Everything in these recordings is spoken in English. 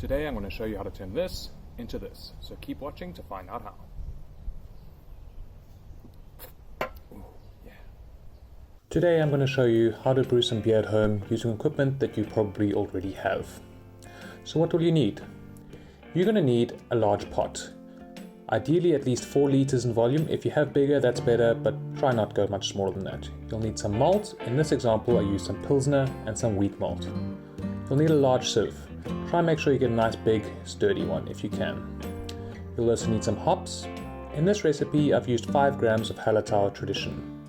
Today I'm going to show you how to turn this into this, so keep watching to find out how. Ooh, yeah. Today I'm going to show you how to brew some beer at home using equipment that you probably already have. So what will you need? You're going to need a large pot. Ideally at least 4 liters in volume. If you have bigger, that's better, but try not to go much smaller than that. You'll need some malt. In this example I used some Pilsner and some wheat malt. You'll need a large sieve. Try and make sure you get a nice big sturdy one if you can. You'll also need some hops. In this recipe I've used 5 grams of Hallertau Tradition.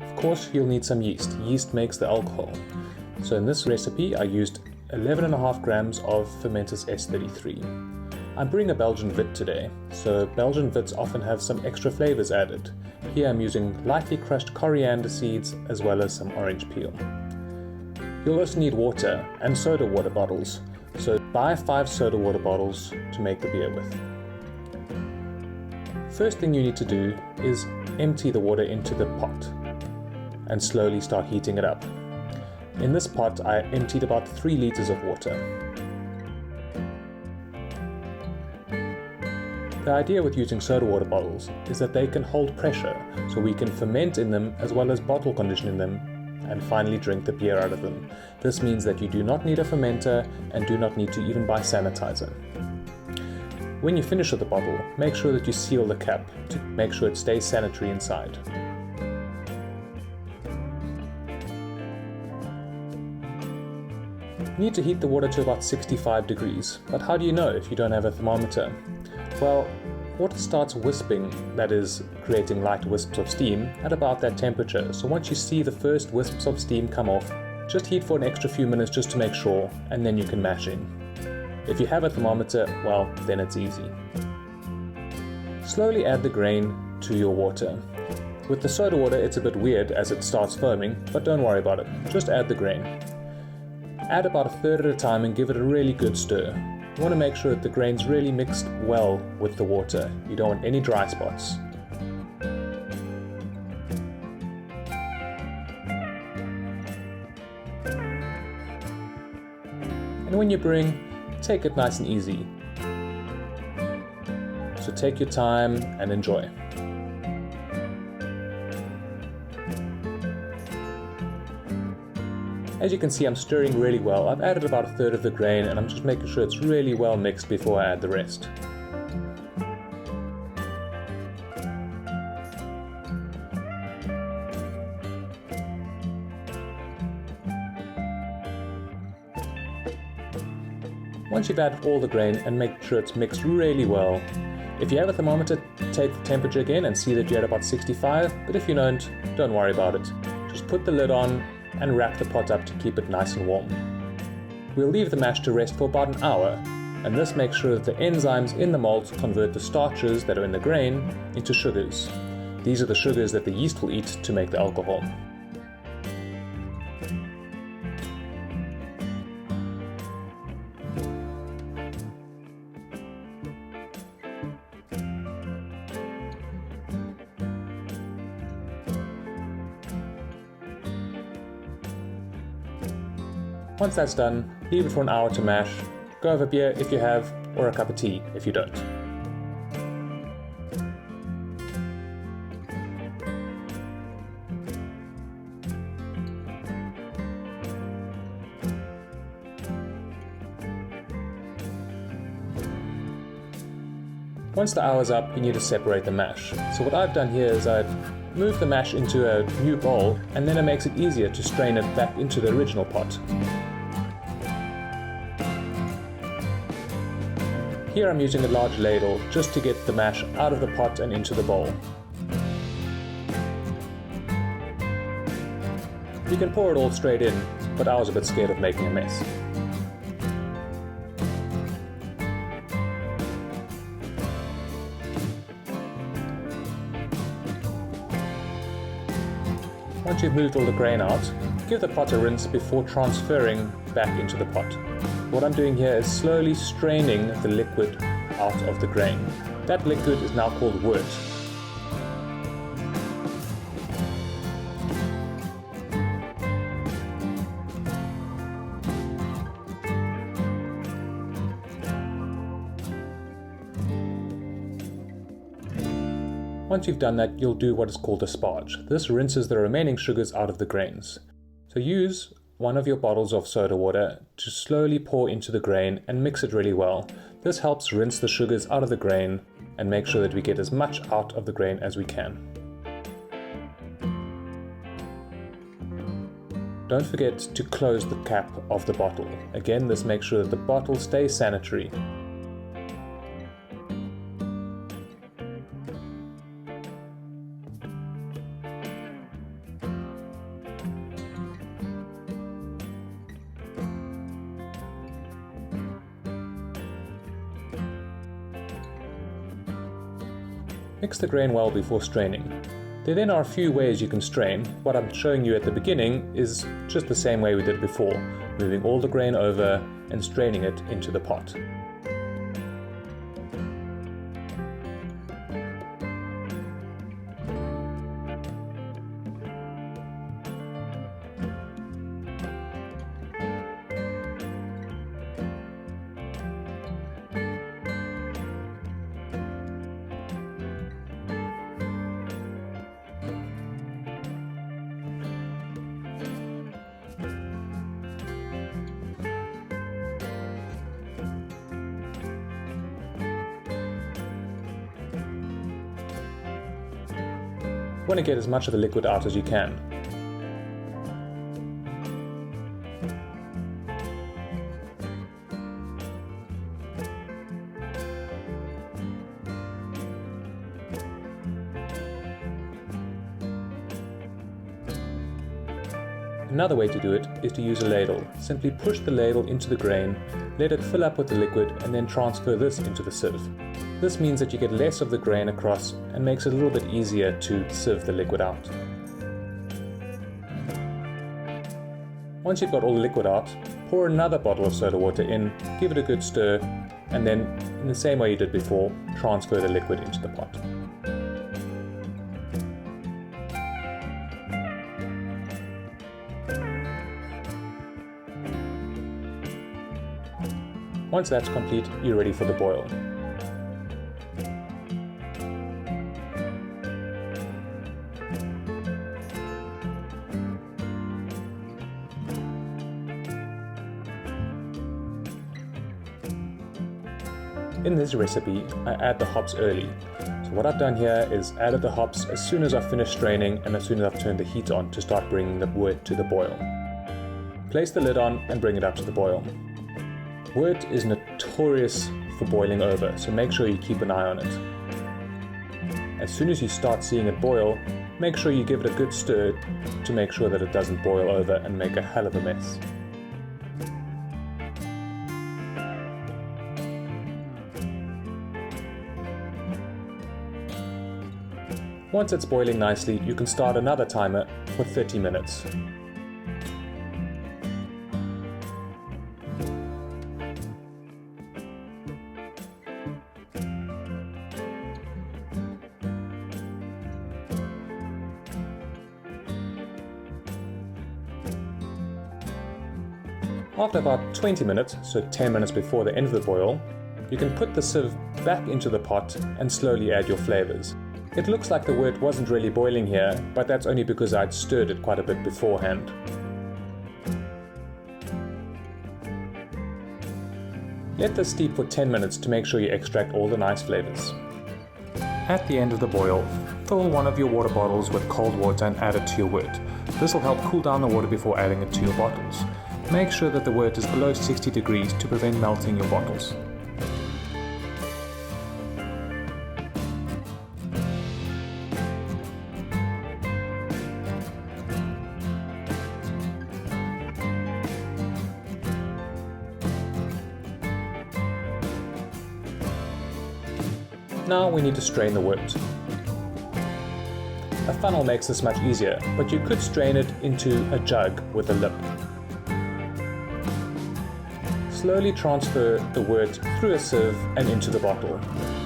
Of course you'll need some yeast. Yeast makes the alcohol. So in this recipe I used 11.5 grams of Fermentus S33. I'm brewing a Belgian Wit today, so Belgian Wits often have some extra flavors added. Here I'm using lightly crushed coriander seeds as well as some orange peel. You'll also need water and soda water bottles, so buy 5 soda water bottles to make the beer with. First thing you need to do is empty the water into the pot and slowly start heating it up. In this pot I emptied about 3 liters of water. The idea with using soda water bottles is that they can hold pressure, so we can ferment in them as well as bottle condition in them and finally drink the beer out of them. This means that you do not need a fermenter and do not need to even buy sanitizer. When you finish with the bottle, make sure that you seal the cap to make sure it stays sanitary inside. You need to heat the water to about 65 degrees, but how do you know if you don't have a thermometer? Well, water starts wisping, that is, creating light wisps of steam, at about that temperature. So once you see the first wisps of steam come off, just heat for an extra few minutes just to make sure, and then you can mash in. If you have a thermometer, well, then it's easy. Slowly add the grain to your water. With the soda water it's a bit weird as it starts foaming, but don't worry about it, just add the grain. Add about a third at a time and give it a really good stir. You want to make sure that the grain's really mixed well with the water. You don't want any dry spots. And when you're brewing, take it nice and easy. So take your time and enjoy. As you can see, I'm stirring really well. I've added about a third of the grain and I'm just making sure it's really well mixed before I add the rest. Once you've added all the grain and make sure it's mixed really well, if you have a thermometer, take the temperature again and see that you're at about 65, but if you don't worry about it. Just put the lid on and wrap the pot up to keep it nice and warm. We'll leave the mash to rest for about an hour, and this makes sure that the enzymes in the malt convert the starches that are in the grain into sugars. These are the sugars that the yeast will eat to make the alcohol. Once that's done, leave it for an hour to mash. Go have a beer if you have, or a cup of tea if you don't. Once the hour's up, you need to separate the mash. So what I've done here is I've moved the mash into a new bowl, and then it makes it easier to strain it back into the original pot. Here I'm using a large ladle just to get the mash out of the pot and into the bowl. You can pour it all straight in, but I was a bit scared of making a mess. Once you've moved all the grain out, give the pot a rinse before transferring back into the pot. What I'm doing here is slowly straining the liquid out of the grain. That liquid is now called WORT. Once you've done that, you'll do what is called a sparge. This rinses the remaining sugars out of the grains. So use one of your bottles of soda water to slowly pour into the grain and mix it really well. This helps rinse the sugars out of the grain and make sure that we get as much out of the grain as we can. Don't forget to close the cap of the bottle. Again, this makes sure that the bottle stays sanitary. Mix the grain well before straining. There then are a few ways you can strain. What I'm showing you at the beginning is just the same way we did before, moving all the grain over and straining it into the pot. You want to get as much of the liquid out as you can. Another way to do it is to use a ladle. Simply push the ladle into the grain, let it fill up with the liquid, and then transfer this into the sieve. This means that you get less of the grain across and makes it a little bit easier to sieve the liquid out. Once you've got all the liquid out, pour another bottle of soda water in, give it a good stir, and then, in the same way you did before, transfer the liquid into the pot. Once that's complete, you're ready for the boil. In this recipe, I add the hops early. So what I've done here is added the hops as soon as I've finished straining and as soon as I've turned the heat on to start bringing the wort to the boil. Place the lid on and bring it up to the boil. Wort is notorious for boiling over, so make sure you keep an eye on it. As soon as you start seeing it boil, make sure you give it a good stir to make sure that it doesn't boil over and make a hell of a mess. Once it's boiling nicely, you can start another timer for 30 minutes. After about 20 minutes, so 10 minutes before the end of the boil, you can put the sieve back into the pot and slowly add your flavors. It looks like the wort wasn't really boiling here, but that's only because I'd stirred it quite a bit beforehand. Let this steep for 10 minutes to make sure you extract all the nice flavors. At the end of the boil, fill one of your water bottles with cold water and add it to your wort. This will help cool down the water before adding it to your bottles. Make sure that the wort is below 60 degrees to prevent melting your bottles. Now we need to strain the wort. A funnel makes this much easier, but you could strain it into a jug with a lip. Slowly transfer the wort through a sieve and into the bottle.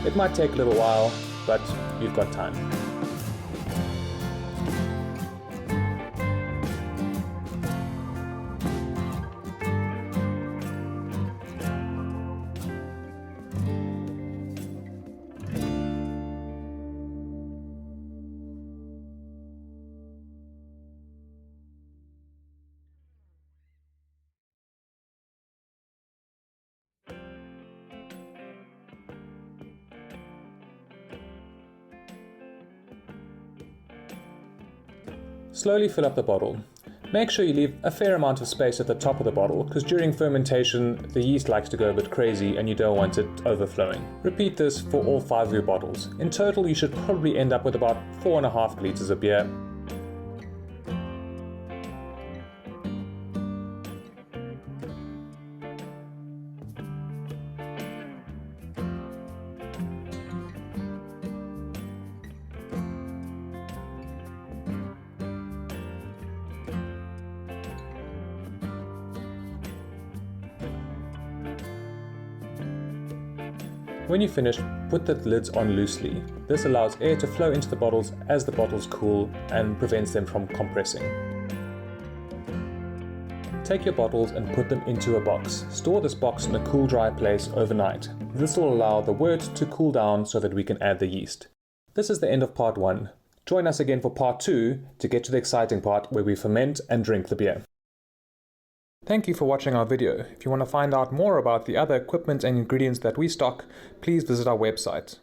It might take a little while, but you've got time. Slowly fill up the bottle. Make sure you leave a fair amount of space at the top of the bottle, because during fermentation the yeast likes to go a bit crazy and you don't want it overflowing. Repeat this for all 5 of your bottles. In total you should probably end up with about 4.5 litres of beer. When you're finished, put the lids on loosely. This allows air to flow into the bottles as the bottles cool and prevents them from compressing. Take your bottles and put them into a box. Store this box in a cool, dry place overnight. This will allow the wort to cool down so that we can add the yeast. This is the end of part 1. Join us again for part 2 to get to the exciting part where we ferment and drink the beer. Thank you for watching our video. If you want to find out more about the other equipment and ingredients that we stock, please visit our website.